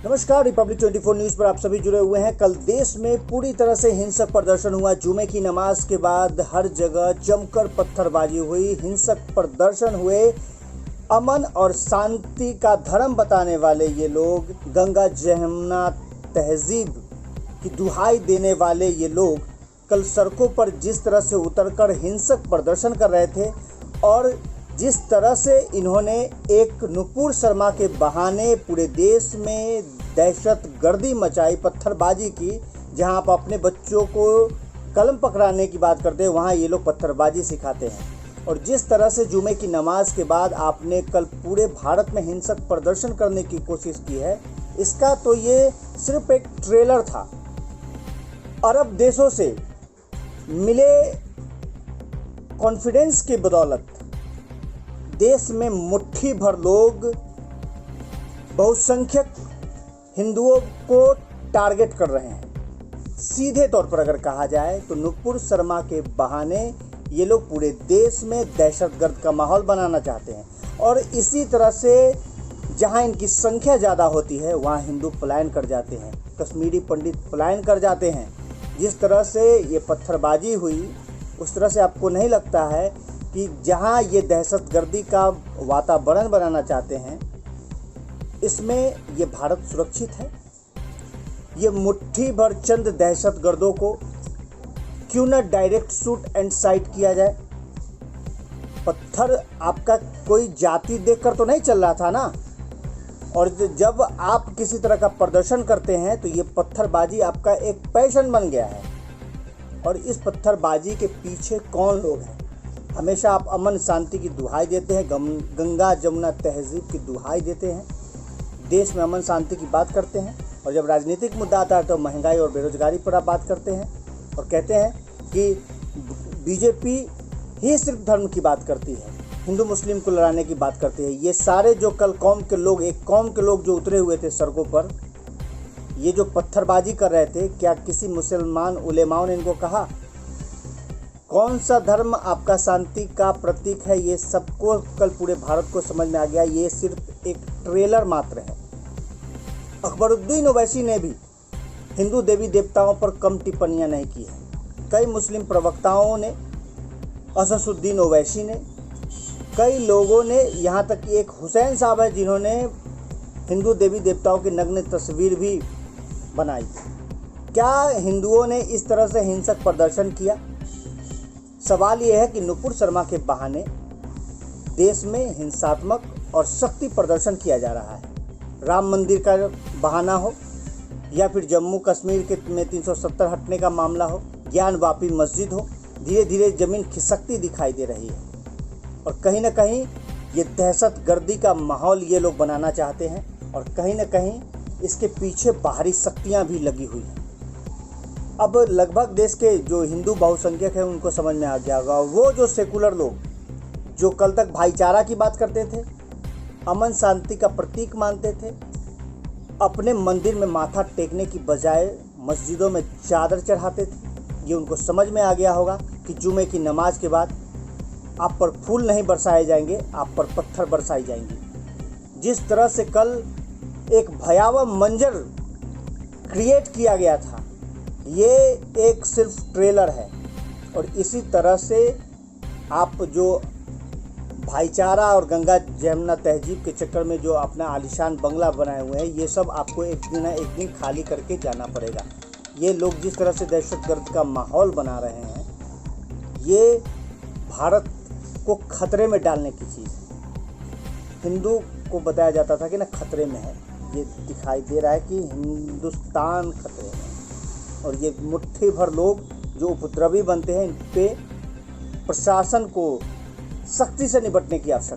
नमस्कार, Republic 24 news पर आप सभी जुड़े हुए हैं। कल देश में पूरी तरह से हिंसक प्रदर्शन हुआ। जुमे की नमाज के बाद हर जगह जमकर पत्थरबाजी हुई, हिंसक प्रदर्शन हुए। अमन और शांति का धर्म बताने वाले ये लोग, गंगा जमुना तहजीब की दुहाई देने वाले ये लोग कल सड़कों पर जिस तरह से उतरकर हिंसक प्रदर्शन कर रहे थे और जिस तरह से इन्होंने एक नुपुर शर्मा के बहाने पूरे देश में दहशतगर्दी मचाई, पत्थरबाजी की। जहां आप अपने बच्चों को कलम पकड़ाने की बात करते हैं, वहां ये लोग पत्थरबाजी सिखाते हैं। और जिस तरह से जुमे की नमाज के बाद आपने कल पूरे भारत में हिंसक प्रदर्शन करने की कोशिश की है, इसका तो ये सिर्फ एक ट्रेलर था। अरब देशों से मिले कॉन्फिडेंस की बदौलत देश में मुट्ठी भर लोग बहुसंख्यक हिंदुओं को टारगेट कर रहे हैं। सीधे तौर पर अगर कहा जाए तो नुपुर शर्मा के बहाने ये लोग पूरे देश में दहशतगर्द का माहौल बनाना चाहते हैं। और इसी तरह से जहां इनकी संख्या ज़्यादा होती है वहां हिंदू पलायन कर जाते हैं, कश्मीरी पंडित पलायन कर जाते हैं। जिस तरह से ये पत्थरबाजी हुई, उस तरह से आपको नहीं लगता है कि जहां ये दहशतगर्दी का वातावरण बनाना चाहते हैं, इसमें ये भारत सुरक्षित है? ये मुट्ठी भर चंद दहशतगर्दों को क्यों न डायरेक्ट शूट एंड साइट किया जाए? पत्थर आपका कोई जाति देखकर तो नहीं चल रहा था ना। और जब आप किसी तरह का प्रदर्शन करते हैं तो ये पत्थरबाजी आपका एक पैशन बन गया है। और इस पत्थरबाजी के पीछे कौन लोग हैं? हमेशा आप अमन शांति की दुहाई देते हैं, गंगा जमुना तहजीब की दुहाई देते हैं, देश में अमन शांति की बात करते हैं। और जब राजनीतिक मुद्दा आता है तो महंगाई और बेरोजगारी पर आप बात करते हैं और कहते हैं कि बीजेपी ही सिर्फ धर्म की बात करती है, हिंदू मुस्लिम को लड़ाने की बात करती है। ये सारे जो कल कौम के लोग, एक कौम के लोग जो उतरे हुए थे सड़कों पर, ये जो पत्थरबाजी कर रहे थे, क्या किसी मुसलमान उलेमाओं ने इनको कहा कौन सा धर्म आपका शांति का प्रतीक है? ये सबको कल पूरे भारत को समझ में आ गया, ये सिर्फ एक ट्रेलर मात्र है। अकबरुद्दीन ओवैसी ने भी हिंदू देवी देवताओं पर कम टिप्पणियां नहीं की है। कई मुस्लिम प्रवक्ताओं ने, असदुद्दीन ओवैसी ने, कई लोगों ने, यहाँ तक कि एक हुसैन साहब है जिन्होंने हिंदू देवी देवताओं की नग्न तस्वीर भी बनाई। क्या हिंदुओं ने इस तरह से हिंसक प्रदर्शन किया? सवाल यह है कि नुपुर शर्मा के बहाने देश में हिंसात्मक और शक्ति प्रदर्शन किया जा रहा है। राम मंदिर का बहाना हो या फिर जम्मू कश्मीर में 370 हटने का मामला हो, ज्ञान वापी मस्जिद हो, धीरे धीरे ज़मीन खिसकती दिखाई दे रही है। और कहीं ना कहीं ये दहशतगर्दी का माहौल ये लोग बनाना चाहते हैं और कहीं ना कहीं इसके पीछे बाहरी शक्तियाँ भी लगी हुई हैं। अब लगभग देश के जो हिंदू बहुसंख्यक हैं उनको समझ में आ गया होगा। वो जो सेकुलर लोग जो कल तक भाईचारा की बात करते थे, अमन शांति का प्रतीक मानते थे, अपने मंदिर में माथा टेकने की बजाय मस्जिदों में चादर चढ़ाते थे, ये उनको समझ में आ गया होगा कि जुमे की नमाज के बाद आप पर फूल नहीं बरसाए जाएंगे, आप पर पत्थर बरसाई जाएंगी। जिस तरह से कल एक भयावह मंजर क्रिएट किया गया था, ये एक सिर्फ ट्रेलर है। और इसी तरह से आप जो भाईचारा और गंगा जमुना तहजीब के चक्कर में जो अपना आलीशान बंगला बनाए हुए हैं, ये सब आपको एक दिन ना एक दिन खाली करके जाना पड़ेगा। ये लोग जिस तरह से दहशतगर्द का माहौल बना रहे हैं, ये भारत को खतरे में डालने की चीज़ है। हिंदू को बताया जाता था कि ना खतरे में है, ये दिखाई दे रहा है कि हिंदुस्तान खतरे में है। और ये मुट्ठी भर लोग जो उपद्रवी बनते हैं, इन पे प्रशासन को सख्ती से निपटने की आवश्यकता है।